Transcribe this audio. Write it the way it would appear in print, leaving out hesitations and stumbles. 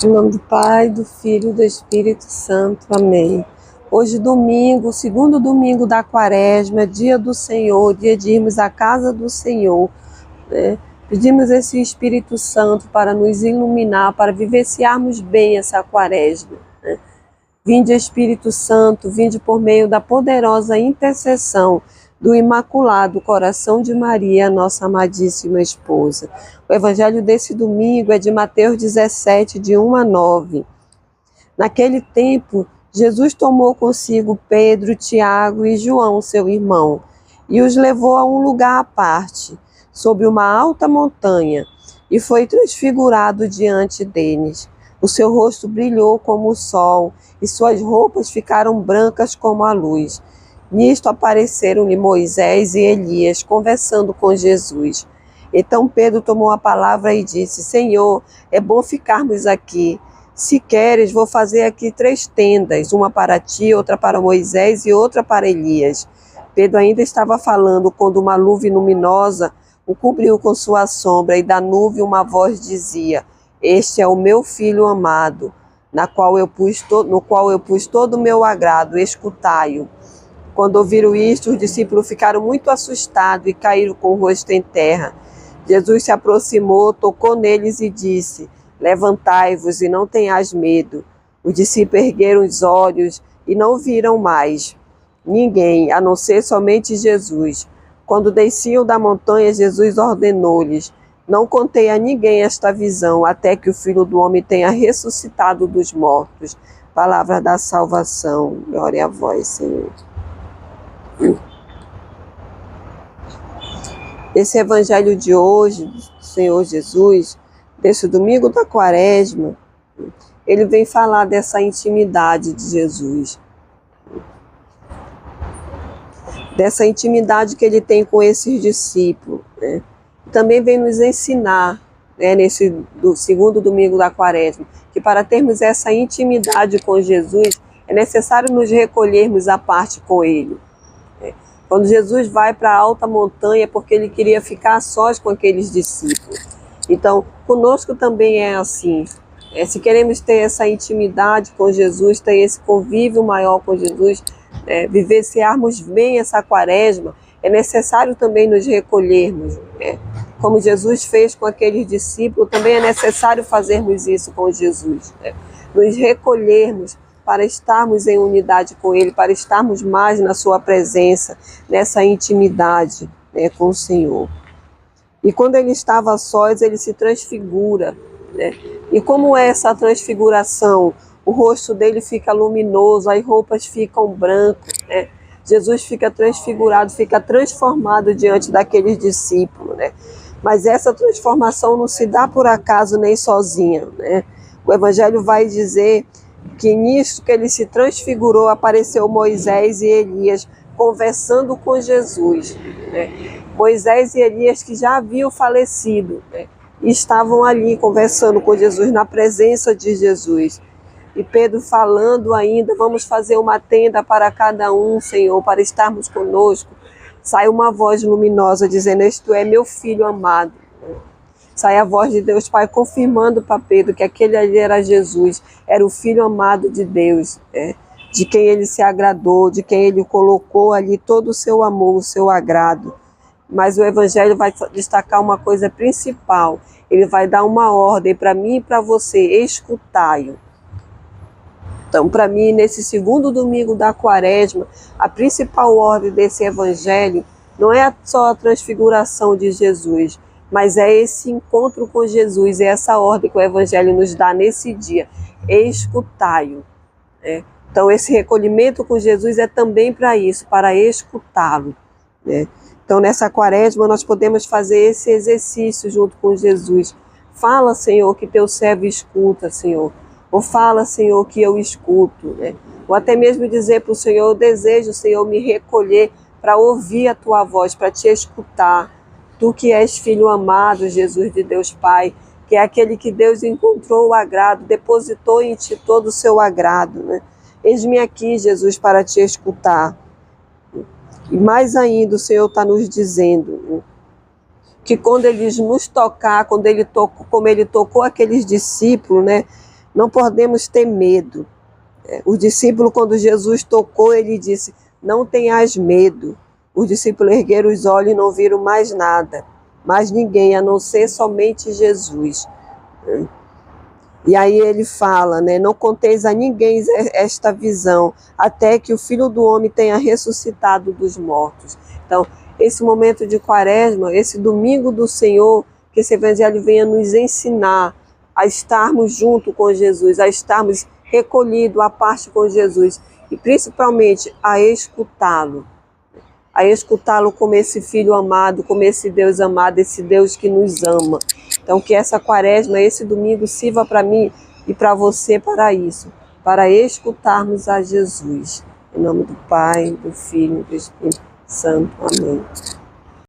Em nome do Pai, do Filho e do Espírito Santo. Amém. Hoje, domingo, segundo domingo da Quaresma, dia do Senhor, dia de irmos à casa do Senhor, né? Pedimos esse Espírito Santo para nos iluminar, para vivenciarmos bem essa Quaresma, né? Vinde, Espírito Santo, vinde por meio da poderosa intercessão do Imaculado Coração de Maria, nossa amadíssima esposa. O evangelho desse domingo é de Mateus 17, de 1 a 9. Naquele tempo, Jesus tomou consigo Pedro, Tiago e João, seu irmão, e os levou a um lugar à parte, sobre uma alta montanha, e foi transfigurado diante deles. O seu rosto brilhou como o sol, e suas roupas ficaram brancas como a luz. Nisto apareceram-lhe Moisés e Elias, conversando com Jesus. Então Pedro tomou a palavra e disse: Senhor, é bom ficarmos aqui. Se queres, vou fazer aqui 3 tendas, uma para ti, outra para Moisés e outra para Elias. Pedro ainda estava falando quando uma nuvem luminosa o cobriu com sua sombra, e da nuvem uma voz dizia: Este é o meu filho amado, no qual eu pus todo o meu agrado, escutai-o. Quando ouviram isto, os discípulos ficaram muito assustados e caíram com o rosto em terra. Jesus se aproximou, tocou neles e disse: Levantai-vos e não tenhais medo. Os discípulos ergueram os olhos e não viram mais ninguém, a não ser somente Jesus. Quando desciam da montanha, Jesus ordenou-lhes: Não contei a ninguém esta visão, até que o Filho do Homem tenha ressuscitado dos mortos. Palavra da salvação. Glória a vós, Senhor. Esse evangelho de hoje, do Senhor Jesus, desse domingo da Quaresma, ele vem falar dessa intimidade de Jesus, dessa intimidade que ele tem com esses discípulos, né? Também vem nos ensinar, né, nesse segundo domingo da Quaresma, que para termos essa intimidade com Jesus, é necessário nos recolhermos à parte com ele. Quando Jesus vai para a alta montanha, é porque ele queria ficar a sós com aqueles discípulos. Então, conosco também é assim. Se queremos ter essa intimidade com Jesus, ter esse convívio maior com Jesus, vivenciarmos bem essa Quaresma, é necessário também nos recolhermos. Como Jesus fez com aqueles discípulos, também é necessário fazermos isso com Jesus. Nos recolhermos para estarmos em unidade com Ele, para estarmos mais na sua presença, nessa intimidade, com o Senhor. E quando Ele estava a sós, Ele se transfigura, né? E como é essa transfiguração? O rosto dele fica luminoso, as roupas ficam brancas, né? Jesus fica transfigurado, fica transformado diante daqueles discípulos, né? Mas essa transformação não se dá por acaso nem sozinha, né? O Evangelho vai dizer que nisso que ele se transfigurou, apareceu Moisés e Elias conversando com Jesus, né? Moisés e Elias, que já haviam falecido, né? Estavam ali conversando com Jesus, na presença de Jesus. E Pedro falando ainda: vamos fazer uma tenda para cada um, Senhor, para estarmos conosco. Sai uma voz luminosa dizendo: Este é meu filho amado. Sai a voz de Deus Pai confirmando para Pedro que aquele ali era Jesus, era o Filho amado de Deus, de quem ele se agradou, de quem ele colocou ali todo o seu amor, o seu agrado. Mas o Evangelho vai destacar uma coisa principal. Ele vai dar uma ordem para mim e para você: escutai-o. Então, para mim, nesse segundo domingo da Quaresma, a principal ordem desse Evangelho não é só a transfiguração de Jesus, mas é esse encontro com Jesus, é essa ordem que o Evangelho nos dá nesse dia: escutai-o. Então, esse recolhimento com Jesus é também para isso, para escutá-lo. Então, nessa Quaresma, nós podemos fazer esse exercício junto com Jesus. Fala, Senhor, que teu servo escuta, Senhor. Ou fala, Senhor, que eu escuto. Ou até mesmo dizer para o Senhor: eu desejo, Senhor, me recolher para ouvir a tua voz, para te escutar. Tu que és filho amado, Jesus de Deus Pai, que é aquele que Deus encontrou o agrado, depositou em ti todo o seu agrado, Eis-me aqui, Jesus, para te escutar. E mais ainda, o Senhor está nos dizendo que quando Ele nos tocar, como Ele tocou aqueles discípulos, não podemos ter medo. O discípulo, quando Jesus tocou, ele disse, não tenhas medo. Os discípulos ergueram os olhos e não viram mais nada, mais ninguém, a não ser somente Jesus. E aí ele fala, né, não conteis a ninguém esta visão, até que o Filho do Homem tenha ressuscitado dos mortos. Então, esse momento de Quaresma, esse domingo do Senhor, que esse Evangelho venha nos ensinar a estarmos junto com Jesus, a estarmos recolhidos à parte com Jesus, e principalmente a escutá-lo como esse Filho amado, como esse Deus amado, esse Deus que nos ama. Então que essa Quaresma, esse domingo sirva para mim e para você para isso, para escutarmos a Jesus. Em nome do Pai, do Filho e do Espírito Santo. Amém.